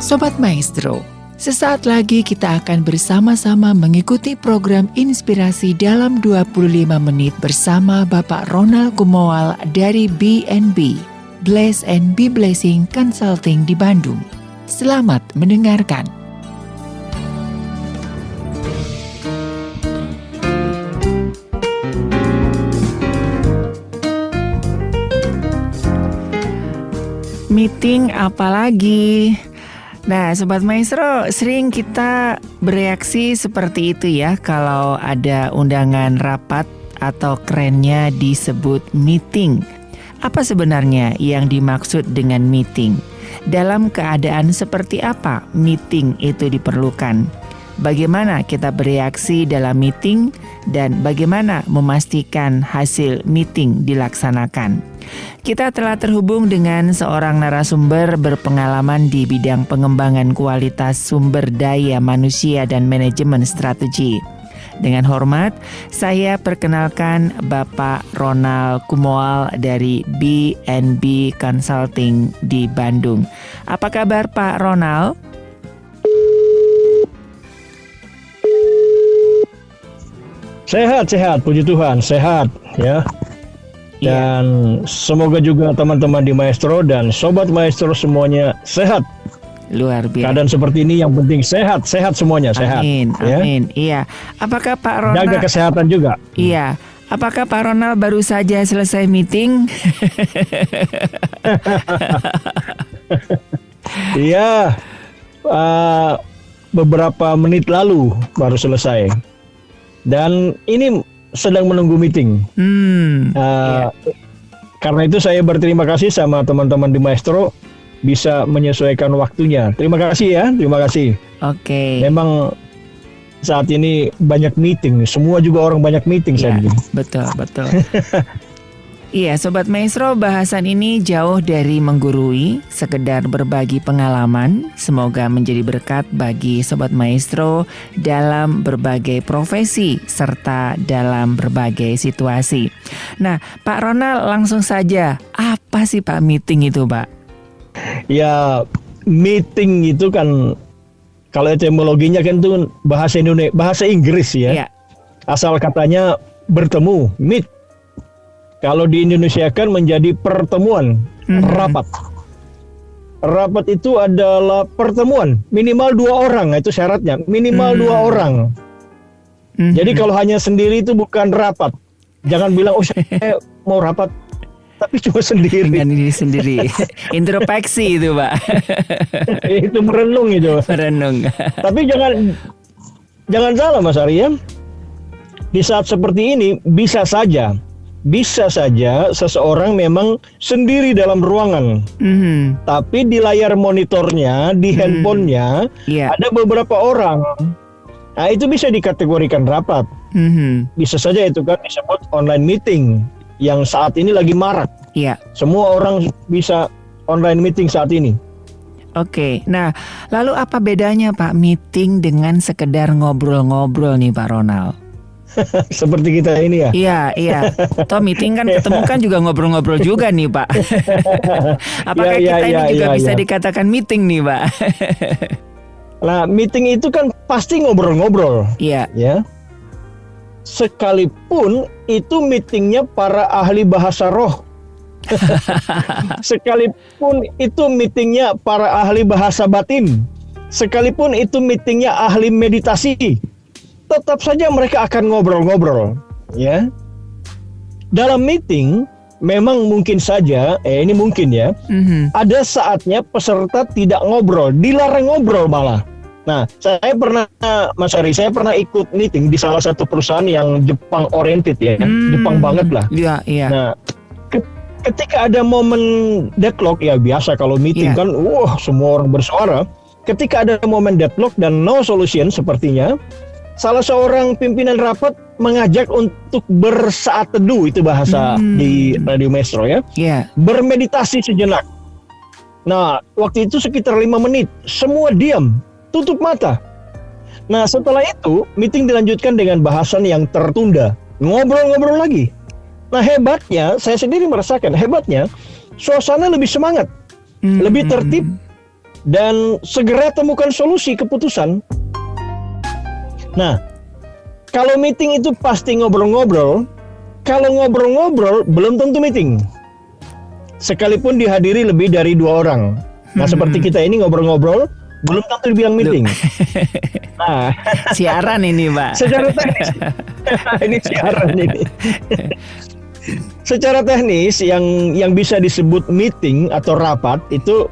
Sobat Maestro, sesaat lagi kita akan bersama-sama mengikuti program inspirasi dalam 25 menit bersama Bapak Ronald Kumoal dari BNB, Bless and Be Blessing Consulting di Bandung. Selamat mendengarkan. Meeting apalagi? Nah, Sobat Maestro, sering kita bereaksi seperti itu ya kalau ada undangan rapat atau kerennya disebut meeting. Apa sebenarnya yang dimaksud dengan meeting? Dalam keadaan seperti apa meeting itu diperlukan? Bagaimana kita bereaksi dalam meeting dan bagaimana memastikan hasil meeting dilaksanakan? Kita telah terhubung dengan seorang narasumber berpengalaman di bidang pengembangan kualitas sumber daya manusia dan manajemen strategi. Dengan hormat, saya perkenalkan Bapak Ronald Kumoal dari BNB Consulting di Bandung. Apa kabar Pak Ronald? Sehat, puji Tuhan, sehat ya. Dan semoga juga teman-teman di Maestro dan Sobat Maestro semuanya sehat. Luar biasa. Keadaan seperti ini yang penting sehat semuanya, sehat. Amin, amin. Iya. Apakah Pak Ronald jaga kesehatan juga? Iya. Apakah Pak Ronald baru saja selesai meeting? Iya. Beberapa menit lalu baru selesai. Dan ini sedang menunggu meeting. Karena itu saya berterima kasih sama teman-teman di Maestro bisa menyesuaikan waktunya. Terima kasih ya, terima kasih. Oke. Memang saat ini banyak meeting, semua juga orang banyak meeting ya, saya bilang. Betul. Iya, Sobat Maestro, bahasan ini jauh dari menggurui, sekedar berbagi pengalaman. Semoga menjadi berkat bagi Sobat Maestro dalam berbagai profesi serta dalam berbagai situasi. Nah, Pak Ronald, langsung saja, apa sih Pak meeting itu, Pak? Ya, meeting itu kan kalau etimologinya kan itu bahasa Inggris ya. Ya. Asal katanya bertemu, meet. Kalau di Indonesia kan menjadi pertemuan, rapat. Rapat itu adalah pertemuan, minimal 2 orang, itu syaratnya, minimal 2 orang. Jadi kalau hanya sendiri itu bukan rapat. Jangan bilang, oh saya mau rapat, tapi cuma sendiri. Dengan diri sendiri. Introspeksi itu, Pak. Itu merenung itu. Merenung. Tapi jangan salah Mas Arya. Di saat seperti ini bisa saja seseorang memang sendiri dalam ruangan. Tapi di layar monitornya, di handphonenya ada beberapa orang. Nah itu bisa dikategorikan rapat. Bisa saja itu kan disebut online meeting yang saat ini lagi marak. Semua orang bisa online meeting saat ini. Oke, nah lalu apa bedanya Pak meeting dengan sekedar ngobrol-ngobrol nih Pak Ronald? Seperti kita ini ya? Iya. Toh meeting kan ketemu kan juga ngobrol-ngobrol juga nih Pak. Apakah kita ini juga bisa dikatakan meeting nih Pak? Nah meeting itu kan pasti ngobrol-ngobrol. Iya. Ya. Sekalipun itu meetingnya para ahli bahasa roh. Sekalipun itu meetingnya para ahli bahasa batin. Sekalipun itu meetingnya ahli meditasi. Tetap saja mereka akan ngobrol-ngobrol, ya. Dalam meeting, memang mungkin saja, ini mungkin ya, ada saatnya peserta tidak ngobrol, dilarang ngobrol malah. Nah, saya pernah, Mas Ari, ikut meeting di salah satu perusahaan yang Jepang oriented ya, Jepang banget lah. Iya. Nah, ketika ada momen deadlock, ya biasa kalau meeting kan, semua orang bersuara. Ketika ada momen deadlock dan no solution sepertinya, salah seorang pimpinan rapat mengajak untuk bersaat teduh, itu bahasa di Radio Maestro ya. Bermeditasi sejenak. Nah, waktu itu sekitar 5 menit, semua diam, tutup mata. Nah, setelah itu meeting dilanjutkan dengan bahasan yang tertunda, ngobrol-ngobrol lagi. Nah, hebatnya, saya sendiri merasakan hebatnya, suasana lebih semangat, lebih tertib, dan segera temukan solusi keputusan. Nah, kalau meeting itu pasti ngobrol-ngobrol. Kalau ngobrol-ngobrol belum tentu meeting. Sekalipun dihadiri lebih dari 2 orang. Nah, seperti kita ini ngobrol-ngobrol belum tentu dibilang meeting. Nah, Siaran ini, Pak. secara teknis ini siaran ini. Secara teknis yang bisa disebut meeting atau rapat itu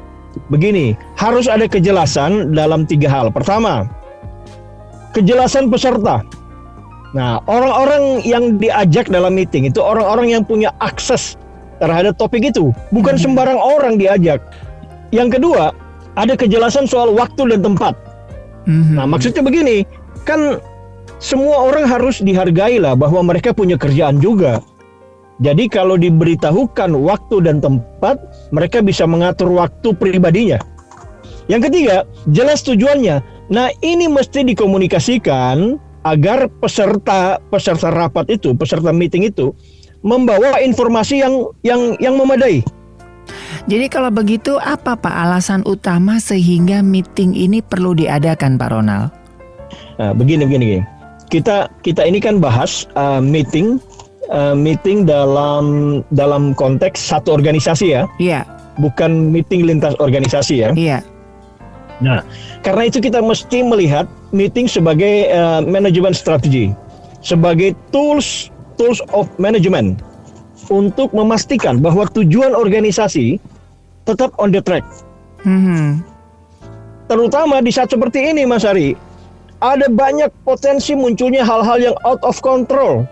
begini, harus ada kejelasan dalam 3 hal. Pertama, kejelasan peserta. Nah, orang-orang yang diajak dalam meeting itu orang-orang yang punya akses terhadap topik itu, bukan sembarang orang diajak. Yang kedua, ada kejelasan soal waktu dan tempat. Nah, maksudnya begini, kan semua orang harus dihargai lah bahwa mereka punya kerjaan juga. Jadi kalau diberitahukan waktu dan tempat, mereka bisa mengatur waktu pribadinya. Yang ketiga, jelas tujuannya. Nah, ini mesti dikomunikasikan agar peserta rapat itu, peserta meeting itu membawa informasi yang memadai. Jadi kalau begitu apa Pak alasan utama sehingga meeting ini perlu diadakan, Pak Ronald? Nah, begini. Kita ini kan bahas meeting dalam konteks satu organisasi ya. Iya. Bukan meeting lintas organisasi ya. Iya. Nah, karena itu kita mesti melihat meeting sebagai manajemen strategi, sebagai tools of management untuk memastikan bahwa tujuan organisasi tetap on the track. Terutama di saat seperti ini, Mas Ari, ada banyak potensi munculnya hal-hal yang out of control.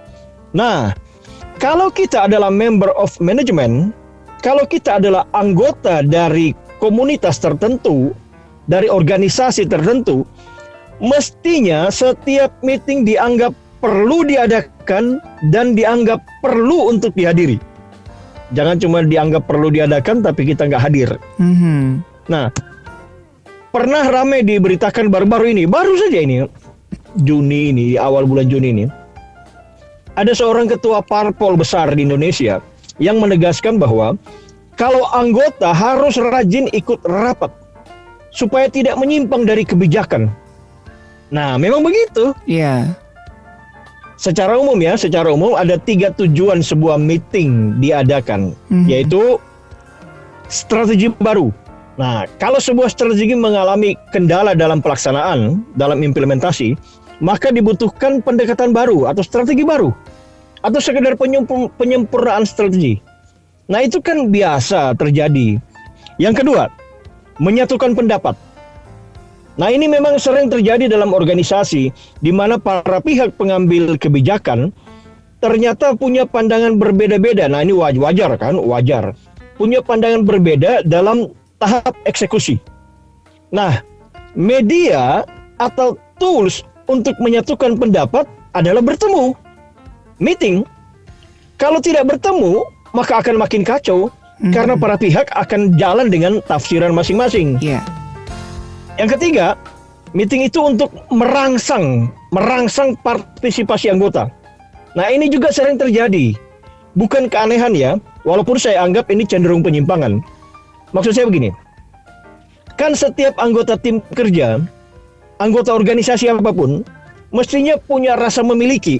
Nah, kalau kita adalah member of management, kalau kita adalah anggota dari komunitas tertentu, dari organisasi tertentu, mestinya setiap meeting dianggap perlu diadakan dan dianggap perlu untuk dihadiri. Jangan cuma dianggap perlu diadakan tapi kita nggak hadir. Nah, pernah ramai diberitakan baru saja ini, Juni ini, awal bulan Juni ini, ada seorang ketua parpol besar di Indonesia yang menegaskan bahwa kalau anggota harus rajin ikut rapat supaya tidak menyimpang dari kebijakan. Nah, memang begitu. Iya. Secara umum ada 3 tujuan sebuah meeting diadakan, yaitu strategi baru. Nah, kalau sebuah strategi mengalami kendala dalam pelaksanaan, dalam implementasi, maka dibutuhkan pendekatan baru atau strategi baru, atau sekedar penyempurnaan strategi. Nah, itu kan biasa terjadi. Yang kedua, menyatukan pendapat. Nah, ini memang sering terjadi dalam organisasi di mana para pihak pengambil kebijakan ternyata punya pandangan berbeda-beda. Nah, ini wajar kan? Wajar. Punya pandangan berbeda dalam tahap eksekusi. Nah, media atau tools untuk menyatukan pendapat adalah bertemu. Meeting. Kalau tidak bertemu, maka akan makin kacau karena para pihak akan jalan dengan tafsiran masing-masing. Iya. Yang ketiga, meeting itu untuk merangsang partisipasi anggota. Nah, ini juga sering terjadi. Bukan keanehan ya, walaupun saya anggap ini cenderung penyimpangan. Maksud saya begini, kan setiap anggota tim kerja, anggota organisasi apapun, mestinya punya rasa memiliki.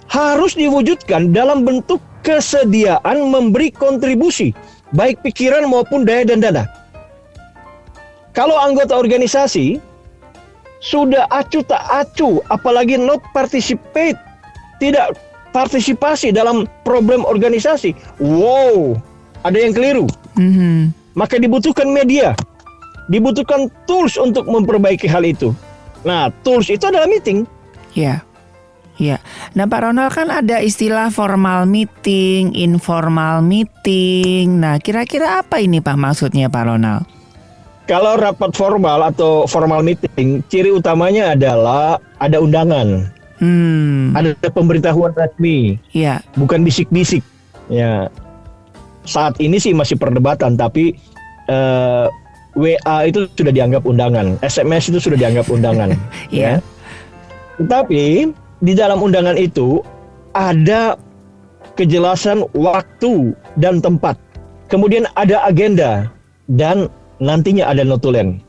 Harus diwujudkan dalam bentuk kesediaan memberi kontribusi, baik pikiran maupun daya dan dana. Kalau anggota organisasi sudah acuh tak acuh, apalagi not participate, tidak partisipasi dalam problem organisasi, wow, ada yang keliru. Maka dibutuhkan media, dibutuhkan tools untuk memperbaiki hal itu. Nah, tools itu adalah meeting. Iya. Iya. Nah, Pak Ronald, kan ada istilah formal meeting, informal meeting. Nah, kira-kira apa ini Pak maksudnya, Pak Ronald? Kalau rapat formal atau formal meeting, ciri utamanya adalah ada undangan, ada pemberitahuan resmi, bukan bisik-bisik. Ya, saat ini sih masih perdebatan, tapi WA itu sudah dianggap undangan, SMS itu sudah dianggap undangan. Ya. Tetapi di dalam undangan itu ada kejelasan waktu dan tempat, kemudian ada agenda dan nantinya ada notulen.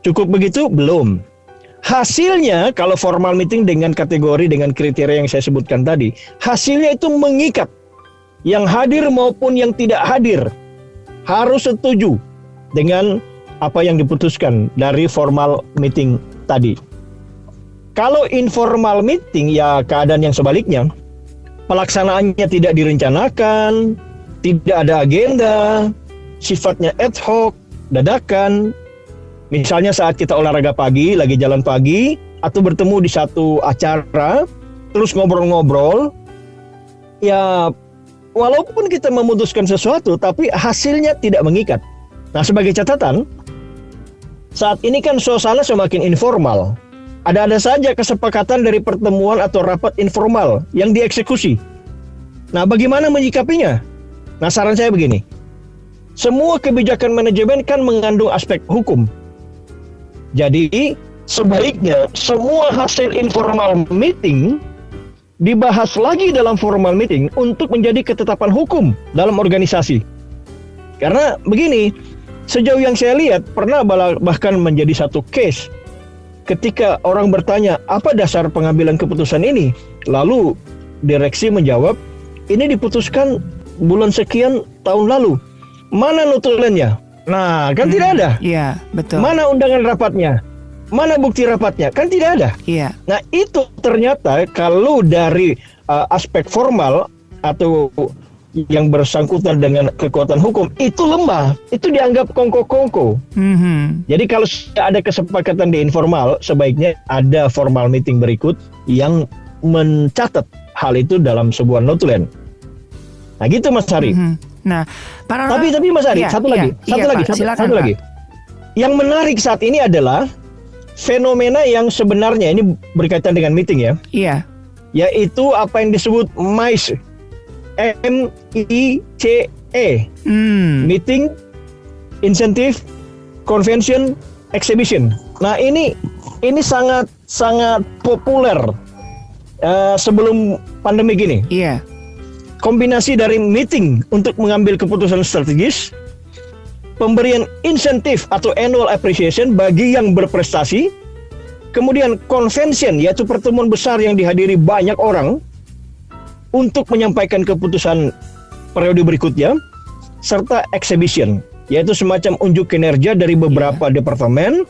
Cukup begitu? Belum. Hasilnya kalau formal meeting dengan kategori dengan kriteria yang saya sebutkan tadi, hasilnya itu mengikat. Yang hadir maupun yang tidak hadir harus setuju dengan apa yang diputuskan dari formal meeting tadi. Kalau informal meeting ya keadaan yang sebaliknya. Pelaksanaannya tidak direncanakan, tidak ada agenda, sifatnya ad hoc, dadakan. Misalnya saat kita olahraga pagi, lagi jalan pagi, atau bertemu di satu acara, terus ngobrol-ngobrol, ya walaupun kita memutuskan sesuatu, tapi hasilnya tidak mengikat. Nah, sebagai catatan, saat ini kan suasana semakin informal. Ada-ada saja kesepakatan dari pertemuan atau rapat informal yang dieksekusi. Nah, bagaimana menyikapinya? Nah, saran saya begini. Semua kebijakan manajemen kan mengandung aspek hukum. Jadi, sebaiknya semua hasil informal meeting dibahas lagi dalam formal meeting untuk menjadi ketetapan hukum dalam organisasi. Karena begini, sejauh yang saya lihat pernah bahkan menjadi satu case ketika orang bertanya apa dasar pengambilan keputusan ini, lalu direksi menjawab ini diputuskan bulan sekian tahun lalu. Mana notulennya? Nah, kan tidak ada. Iya, betul. Mana undangan rapatnya? Mana bukti rapatnya? Kan tidak ada. Iya. Nah, itu ternyata kalau dari aspek formal atau yang bersangkutan dengan kekuatan hukum itu lemah, itu dianggap kongko-kongko. Jadi kalau ada kesepakatan di informal, sebaiknya ada formal meeting berikut yang mencatat hal itu dalam sebuah notulen. Nah gitu Mas Hari. Nah, tapi Mas Hari, satu lagi. Yang menarik saat ini adalah fenomena yang sebenarnya ini berkaitan dengan meeting ya. Iya. Yaitu apa yang disebut MICE. M-I-C-E. Meeting, Incentive, Convention, Exhibition. Nah ini sangat populer sebelum pandemi gini. Iya. Kombinasi dari meeting untuk mengambil keputusan strategis, pemberian insentif atau annual appreciation bagi yang berprestasi, kemudian convention yaitu pertemuan besar yang dihadiri banyak orang untuk menyampaikan keputusan periode berikutnya, serta exhibition, yaitu semacam unjuk kinerja dari beberapa departemen,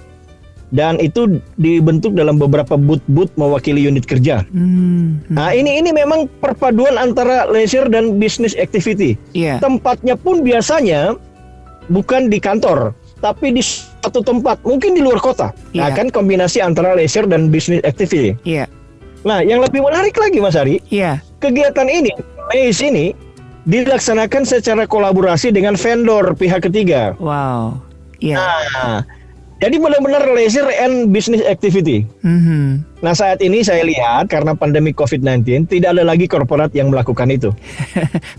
dan itu dibentuk dalam beberapa booth mewakili unit kerja. Nah ini memang perpaduan antara leisure dan business activity. Tempatnya pun biasanya bukan di kantor, tapi di satu tempat, mungkin di luar kota. Nah kan kombinasi antara leisure dan business activity. Nah, yang lebih menarik lagi Mas Ari, kegiatan ini, MICE ini dilaksanakan secara kolaborasi dengan vendor pihak ketiga. Wow. Nah, jadi benar-benar leisure and business activity. Nah, saat ini saya lihat karena pandemi COVID-19 tidak ada lagi korporat yang melakukan itu.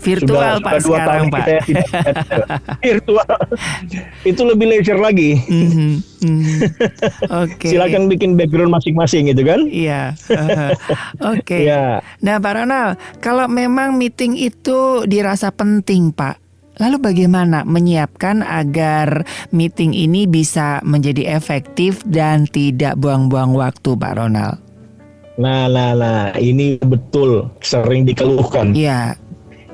Virtual Pak sekarang Pak. Virtual. Itu lebih leisure lagi. Oke. Silakan bikin background masing-masing gitu kan? Iya. Oke. Nah Pak Ronald, kalau memang meeting itu dirasa penting Pak, lalu bagaimana menyiapkan agar meeting ini bisa menjadi efektif dan tidak buang-buang waktu, Pak Ronald? Nah, ini betul sering dikeluhkan. Iya.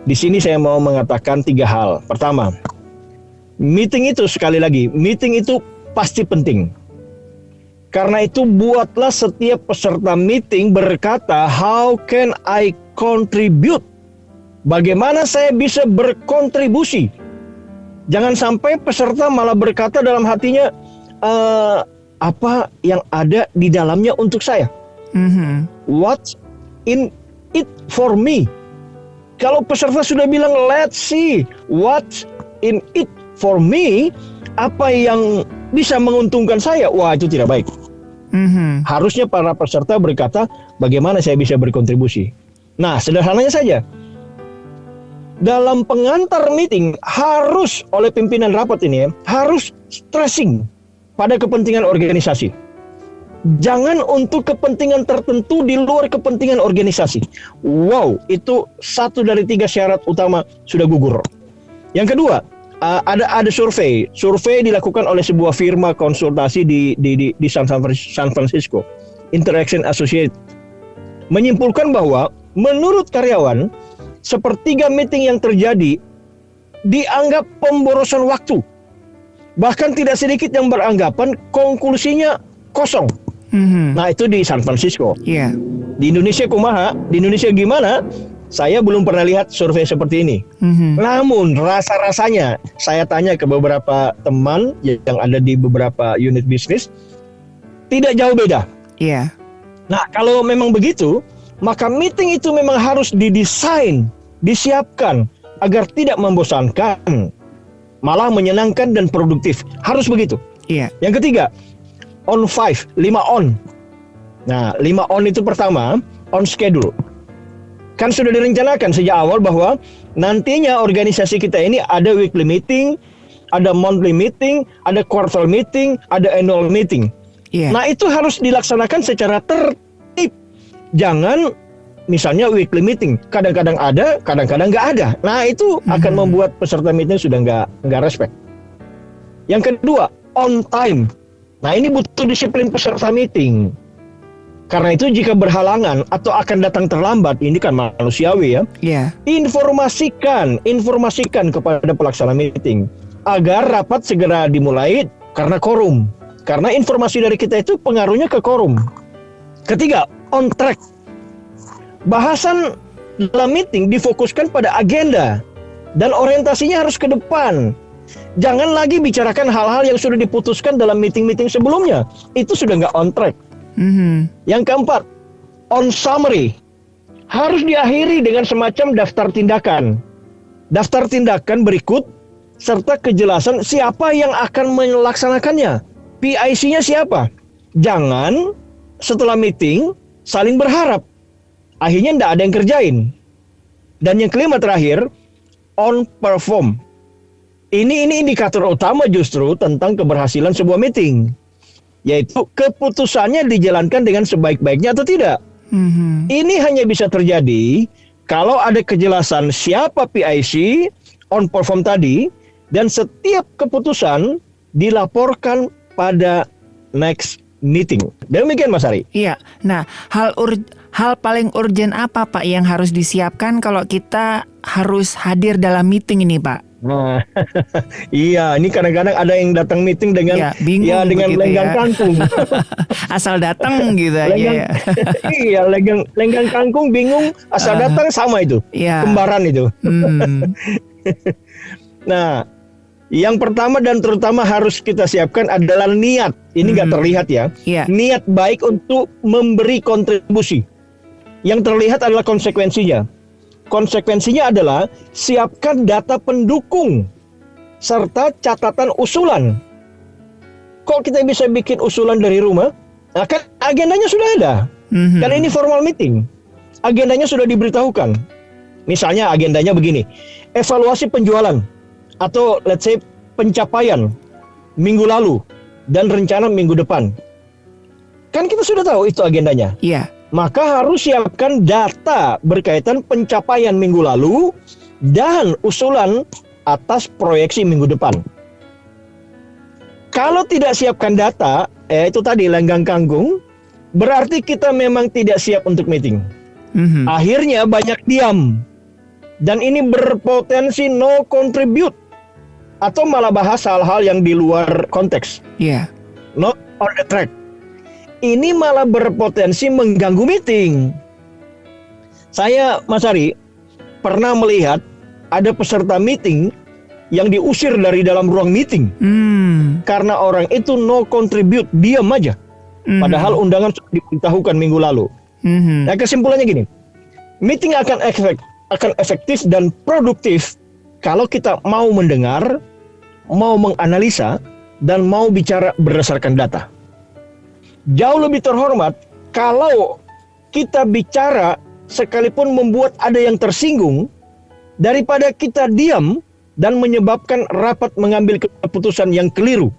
Di sini saya mau mengatakan 3 hal. Pertama, meeting itu sekali lagi, meeting itu pasti penting. Karena itu buatlah setiap peserta meeting berkata, how can I contribute? Bagaimana saya bisa berkontribusi? Jangan sampai peserta malah berkata dalam hatinya, apa yang ada di dalamnya untuk saya? What's in it for me? Kalau peserta sudah bilang, let's see what's in it for me, apa yang bisa menguntungkan saya? Wah, itu tidak baik. Harusnya para peserta berkata, bagaimana saya bisa berkontribusi? Nah, sederhananya saja. Dalam pengantar meeting harus oleh pimpinan rapat ini harus stressing pada kepentingan organisasi. Jangan untuk kepentingan tertentu di luar kepentingan organisasi. Wow, itu 1 dari 3 syarat utama sudah gugur. Yang kedua, ada survei dilakukan oleh sebuah firma konsultasi di San Francisco, Interaction Associates, menyimpulkan bahwa menurut karyawan, sepertiga meeting yang terjadi dianggap pemborosan waktu. Bahkan tidak sedikit yang beranggapan konklusinya kosong. Nah, itu di San Francisco. Iya. Di Indonesia kumaha? Di Indonesia gimana? Saya belum pernah lihat survei seperti ini. Namun rasa-rasanya saya tanya ke beberapa teman yang ada di beberapa unit bisnis, tidak jauh beda. Iya. Nah, kalau memang begitu, maka meeting itu memang harus didesain, disiapkan agar tidak membosankan, malah menyenangkan dan produktif. Harus begitu. Iya. Yang ketiga, on 5 on. Nah, 5 on itu pertama, on schedule. Kan sudah direncanakan sejak awal bahwa nantinya organisasi kita ini ada weekly meeting, ada monthly meeting, ada quarter meeting, ada annual meeting. Iya. Nah, itu harus dilaksanakan secara tertib. Jangan misalnya weekly meeting, kadang-kadang ada, kadang-kadang nggak ada. Nah, itu akan membuat peserta meeting sudah nggak respect. Yang kedua, on time. Nah, ini butuh disiplin peserta meeting. Karena itu jika berhalangan atau akan datang terlambat, ini kan manusiawi ya. Iya. Informasikan kepada pelaksana meeting agar rapat segera dimulai karena quorum. Karena informasi dari kita itu pengaruhnya ke quorum. Ketiga, on track. Bahasan dalam meeting difokuskan pada agenda dan orientasinya harus ke depan. Jangan lagi bicarakan hal-hal yang sudah diputuskan dalam meeting-meeting sebelumnya. Itu sudah nggak on track. Yang keempat, on summary. Harus diakhiri dengan semacam daftar tindakan. Daftar tindakan berikut serta kejelasan siapa yang akan melaksanakannya. PIC-nya siapa? Jangan setelah meeting saling berharap. Akhirnya tidak ada yang kerjain. Dan yang kelima terakhir, on perform. Ini indikator utama justru tentang keberhasilan sebuah meeting. Yaitu keputusannya dijalankan dengan sebaik-baiknya atau tidak. Ini hanya bisa terjadi kalau ada kejelasan siapa PIC, on perform tadi, dan setiap keputusan dilaporkan pada next meeting. Demikian Mas Ari. Iya. Nah, hal paling urgent apa Pak yang harus disiapkan kalau kita harus hadir dalam meeting ini Pak? Nah, iya, ini kadang-kadang ada yang datang meeting dengan bingung dengan lenggang kangkung. Asal datang gitu aja ya. Iya, lenggang kangkung bingung, asal datang sama itu. Kembaran itu. Nah, yang pertama dan terutama harus kita siapkan adalah niat. Ini nggak terlihat ya. Niat baik untuk memberi kontribusi. Yang terlihat adalah konsekuensinya. Konsekuensinya adalah siapkan data pendukung serta catatan usulan. Kok kita bisa bikin usulan dari rumah? Nah, kan agendanya sudah ada. Kan ini formal meeting. Agendanya sudah diberitahukan. Misalnya agendanya begini. Evaluasi penjualan atau let's say pencapaian minggu lalu dan rencana minggu depan. Kan kita sudah tahu itu agendanya. Iya. Maka harus siapkan data berkaitan pencapaian minggu lalu dan usulan atas proyeksi minggu depan. Kalau tidak siapkan data, itu tadi lenggang kangkung, berarti kita memang tidak siap untuk meeting. Akhirnya banyak diam. Dan ini berpotensi no contribute. Atau malah bahas hal-hal yang di luar konteks. Not on the track. Ini malah berpotensi mengganggu meeting. Saya, Mas Ari, pernah melihat ada peserta meeting yang diusir dari dalam ruang meeting. Karena orang itu no contribute, diam aja. Padahal undangan sudah diberitahukan minggu lalu. Nah, kesimpulannya gini. Meeting akan efektif dan produktif kalau kita mau mendengar, mau menganalisa, dan mau bicara berdasarkan data. Jauh lebih terhormat kalau kita bicara sekalipun membuat ada yang tersinggung daripada kita diam dan menyebabkan rapat mengambil keputusan yang keliru.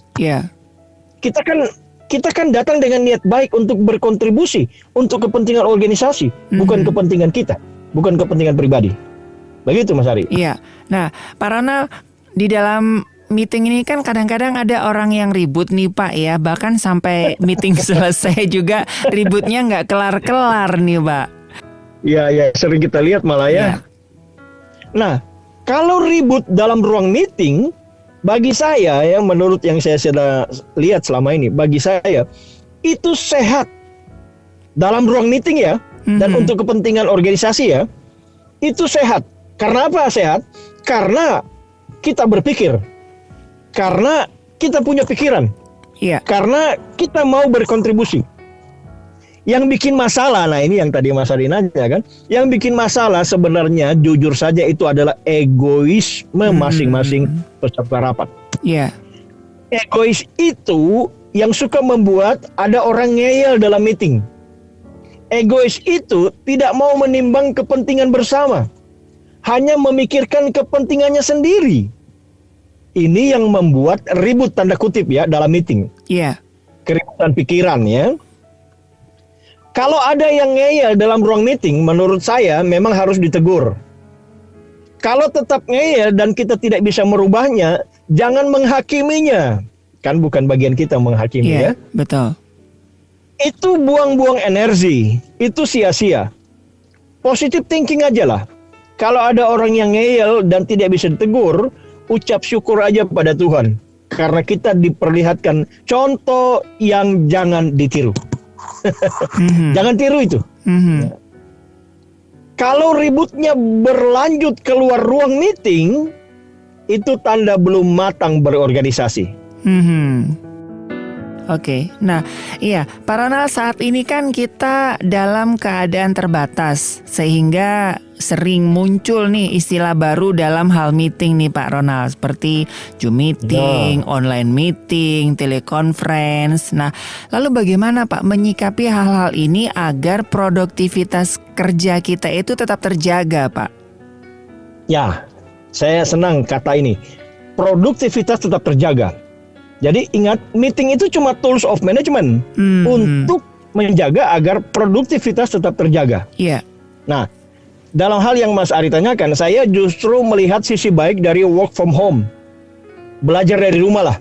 Kita kan datang dengan niat baik untuk berkontribusi untuk kepentingan organisasi, bukan kepentingan kita, bukan kepentingan pribadi. Begitu Mas Ari. Iya. Nah, Pak Ronald, di dalam meeting ini kan kadang-kadang ada orang yang ribut nih Pak ya, bahkan sampai meeting selesai juga ributnya nggak kelar-kelar nih Pak. Ya, sering kita lihat malah ya. Ya. Nah, kalau ribut dalam ruang meeting, bagi saya ya, menurut yang saya sudah lihat selama ini, bagi saya itu sehat dalam ruang meeting ya, dan untuk kepentingan organisasi ya, itu sehat. Karena apa sehat? Karena kita berpikir, karena kita punya pikiran, karena kita mau berkontribusi. Yang bikin masalah, nah ini yang tadi Mas Ari nanya kan, yang bikin masalah sebenarnya jujur saja itu adalah egoisme masing-masing peserta rapat. Egois itu yang suka membuat ada orang ngeyel dalam meeting. Egois itu tidak mau menimbang kepentingan bersama, hanya memikirkan kepentingannya sendiri. Ini yang membuat ribut tanda kutip ya dalam meeting. Keributan pikiran ya. Kalau ada yang ngeyel dalam ruang meeting, menurut saya memang harus ditegur. Kalau tetap ngeyel dan kita tidak bisa merubahnya, jangan menghakiminya. Kan bukan bagian kita menghakimi ya. Betul. Itu buang-buang energi, itu sia-sia. Positive thinking aja lah. Kalau ada orang yang ngeyel dan tidak bisa ditegur, ucap syukur aja pada Tuhan. Karena kita diperlihatkan contoh yang jangan ditiru. Jangan tiru itu. Kalau ributnya berlanjut keluar ruang meeting, itu tanda belum matang berorganisasi. Oke, nah iya Pak Ronald, saat ini kan kita dalam keadaan terbatas sehingga sering muncul nih istilah baru dalam hal meeting nih Pak Ronald, seperti Zoom meeting, online meeting, teleconference. Nah, lalu bagaimana Pak menyikapi hal-hal ini agar produktivitas kerja kita itu tetap terjaga Pak? Ya, saya senang kata ini, produktivitas tetap terjaga. Jadi ingat, meeting itu cuma tools of management untuk menjaga agar produktivitas tetap terjaga. Nah, dalam hal yang Mas Ari tanyakan, saya justru melihat sisi baik dari work from home. Belajar dari rumah lah.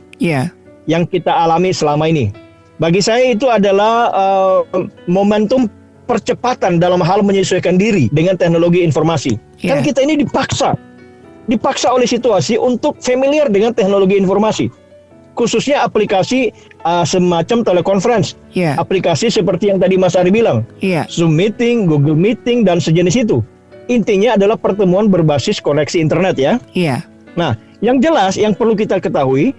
Yang kita alami selama ini. Bagi saya itu adalah momentum percepatan dalam hal menyesuaikan diri dengan teknologi informasi. Kan kita ini dipaksa oleh situasi untuk familiar dengan teknologi informasi. Khususnya aplikasi semacam teleconference, aplikasi seperti yang tadi Mas Ari bilang, Zoom meeting, Google meeting, dan sejenis itu. Intinya adalah pertemuan berbasis koneksi internet ya. Nah, yang jelas yang perlu kita ketahui,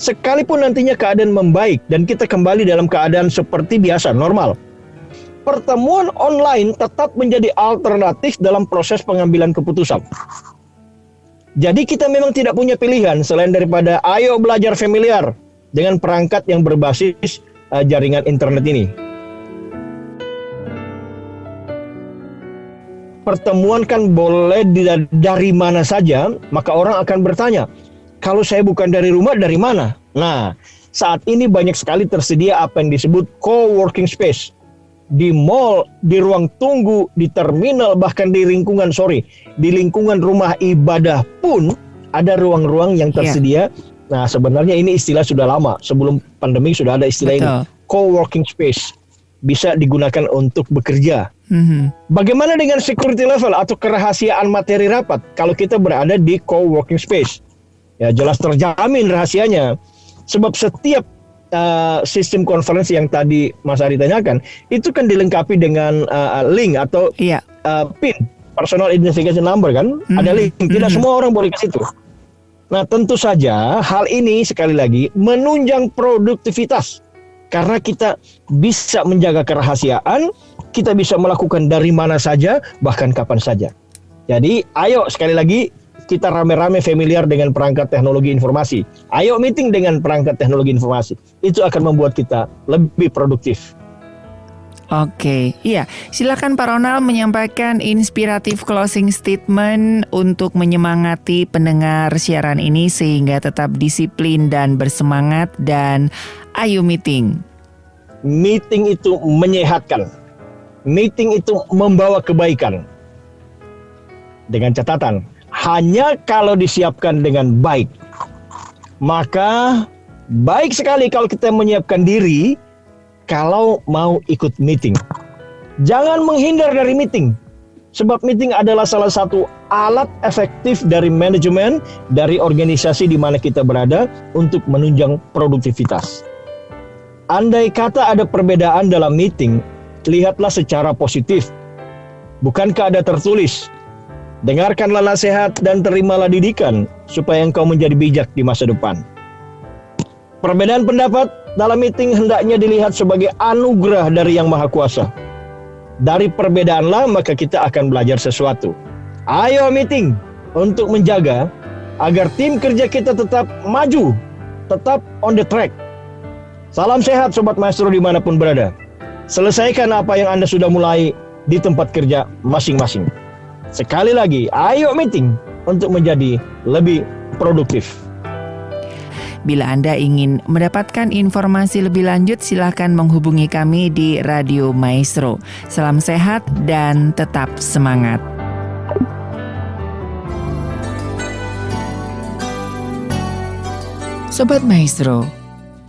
sekalipun nantinya keadaan membaik dan kita kembali dalam keadaan seperti biasa, normal, pertemuan online tetap menjadi alternatif dalam proses pengambilan keputusan. Jadi kita memang tidak punya pilihan selain daripada ayo belajar familiar dengan perangkat yang berbasis jaringan internet ini. Pertemuan kan boleh dari mana saja, maka orang akan bertanya, kalau saya bukan dari rumah, dari mana? Nah, saat ini banyak sekali tersedia apa yang disebut co-working space. Di mall, di ruang tunggu, di terminal, bahkan di lingkungan rumah ibadah pun ada ruang-ruang yang tersedia. Nah, sebenarnya ini istilah sudah lama, sebelum pandemi sudah ada istilah ini, co-working space, bisa digunakan untuk bekerja. Bagaimana dengan security level atau kerahasiaan materi rapat kalau kita berada di co-working space? Ya, jelas terjamin rahasianya, sebab setiap sistem konferensi yang tadi Mas Ari tanyakan itu kan dilengkapi dengan link atau PIN, personal identification number kan, ada link. Tidak semua orang boleh ke situ. Nah, tentu saja hal ini sekali lagi menunjang produktivitas karena kita bisa menjaga kerahasiaan, kita bisa melakukan dari mana saja bahkan kapan saja. Jadi ayo sekali lagi kita rame-rame familiar dengan perangkat teknologi informasi. Ayo meeting dengan perangkat teknologi informasi. Itu akan membuat kita lebih produktif. Oke, iya. Silakan Pak Ronald menyampaikan inspiratif closing statement untuk menyemangati pendengar siaran ini sehingga tetap disiplin dan bersemangat, dan ayo meeting. Meeting itu menyehatkan. Meeting itu membawa kebaikan. Dengan catatan, hanya kalau disiapkan dengan baik. Maka baik sekali kalau kita menyiapkan diri kalau mau ikut meeting. Jangan menghindar dari meeting. Sebab meeting adalah salah satu alat efektif dari manajemen, dari organisasi di mana kita berada untuk menunjang produktivitas. Andai kata ada perbedaan dalam meeting, lihatlah secara positif. Bukankah ada tertulis, dengarkanlah nasihat dan terimalah didikan supaya engkau menjadi bijak di masa depan. Perbedaan pendapat dalam meeting hendaknya dilihat sebagai anugerah dari Yang Maha Kuasa. Dari perbedaanlah maka kita akan belajar sesuatu. Ayo meeting untuk menjaga agar tim kerja kita tetap maju, tetap on the track. Salam sehat Sobat Maestro dimanapun berada. Selesaikan apa yang Anda sudah mulai di tempat kerja masing-masing. Sekali lagi, ayo meeting untuk menjadi lebih produktif. Bila Anda ingin mendapatkan informasi lebih lanjut, silakan menghubungi kami di Radio Maestro. Salam sehat dan tetap semangat. Sobat Maestro,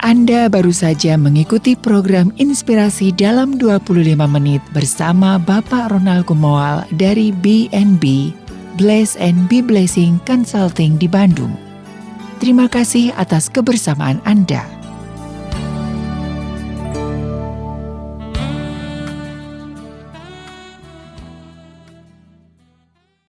Anda baru saja mengikuti program Inspirasi dalam 25 menit bersama Bapak Ronald Kumoal dari BNB, Bless and Be Blessing Consulting di Bandung. Terima kasih atas kebersamaan Anda.